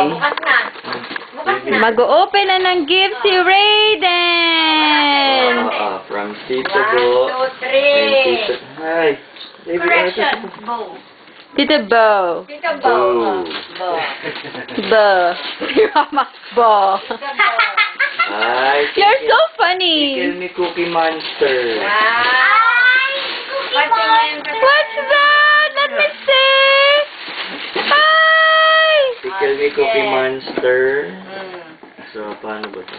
bukas na. Bukas na. Mag-open na ng gift si Raiden! From Tito Bo. 1, 2, 3. Hi. Baby, Correction. Bow. Tito Bo. Tito Bow. Bow. Bow. Bo. Si Mama. Bo. Tito Bow. Hi. You're so Kill funny. me Cookie Monster. Wow. What's that? Let me see. Hi! Kill me Cookie Yes. Monster. Mm. So, paano ba ito?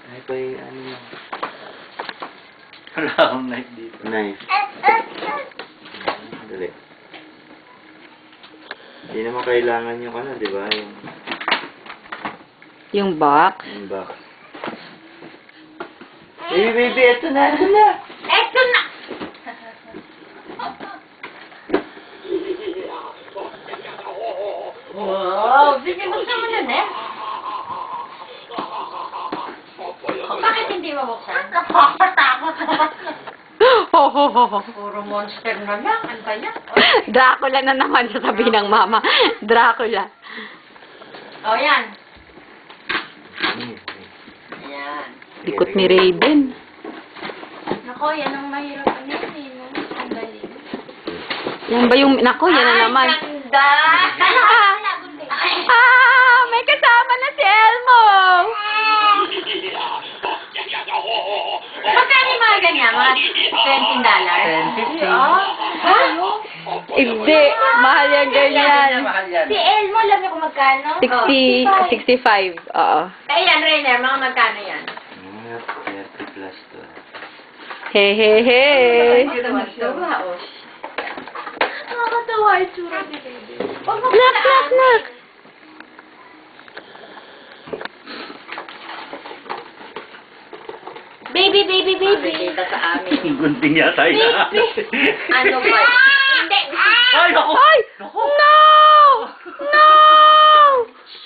Ay, pa yung ano na. Wala akong knife dito. Knife. Dali. Hindi naman kailangan yung ano, di ba? Yung box. Yung box. Baby, ito na, ito na. Eto na. Wow. Sige, buksan mo na, eh. Bakit hindi mabuksan? Nakakatakot. Ho, ho, ho, ho. Puro monster na lang. Ano ba yan? Dracula na naman sasabihin ng mama. Dracula. O, yan. Ayan. Likot ni Raiden. Nako, yan ang mahirap ano yun, eh. No? Ang galing. Yan ba yung... Nako, yan na naman. Ay, ganda! Ah! May kasama na si Elmo! Magkano yung mga ganyan? Mga $20? $10, Oh, Hindi. Mahal yan ganyan. Mahal yan. Si Elmo, alam niyo kung magkano? 65. Oo. Kaya yan, Rainer, mga magkano yan? 30 plus to. He, he, he. Nakakatawa, oh. Nakakatawa yung tsura ni Baby. Look, look, look. Baby, baby, baby. Kita sa amin. Gunting yata yun. Ano ba? Hindi. Ay, ako! Ay! No! No!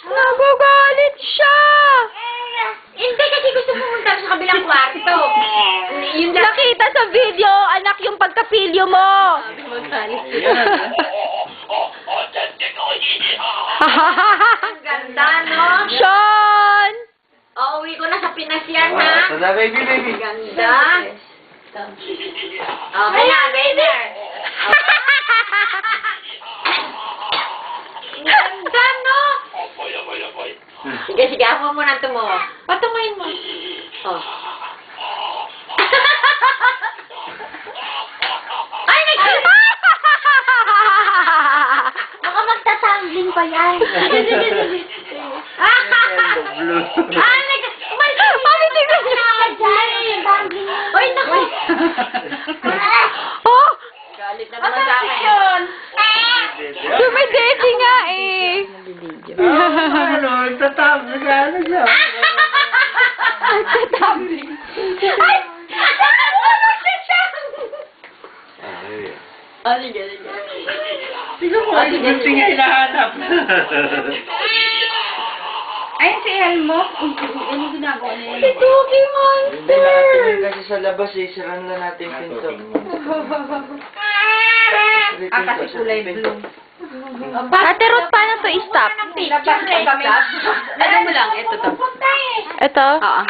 Nagagalit siya! Hindi kasi gusto pumunta sa kabilang kwarto. Yung nakita sa video, anak, yung pagkapilyo mo. Ang ganda, no? Sean! Uuwi ko na sa Pinas yan, ha? Ito na, baby. Ang ganda. Okay na, Rainer. Ang ganda, no? Sige, sige. Ako muna tumawa. Patumayin mo. Oh. Ay, baka magtatangling pa yan. Uy, naku! Oh! Galit na naman sa akin yun. Dumidedi nga eh. Ano, nagtatabli ka na siya. Nagtatumbling. Ay! Ay. Oh, sige, sige. Tingnan mo, yung gunting nga hinahanap. Ayun si Elmo. Ano ginagawa niya? Si Cookie Hindi, Monster. nakatingin kasi sa labas eh. Siran lang natin yung pinto. Kasi kulay blue. Ate Ruth, paano to i-stop? Picture, eh. Ano mo lang? Ito to. Ito? Oo.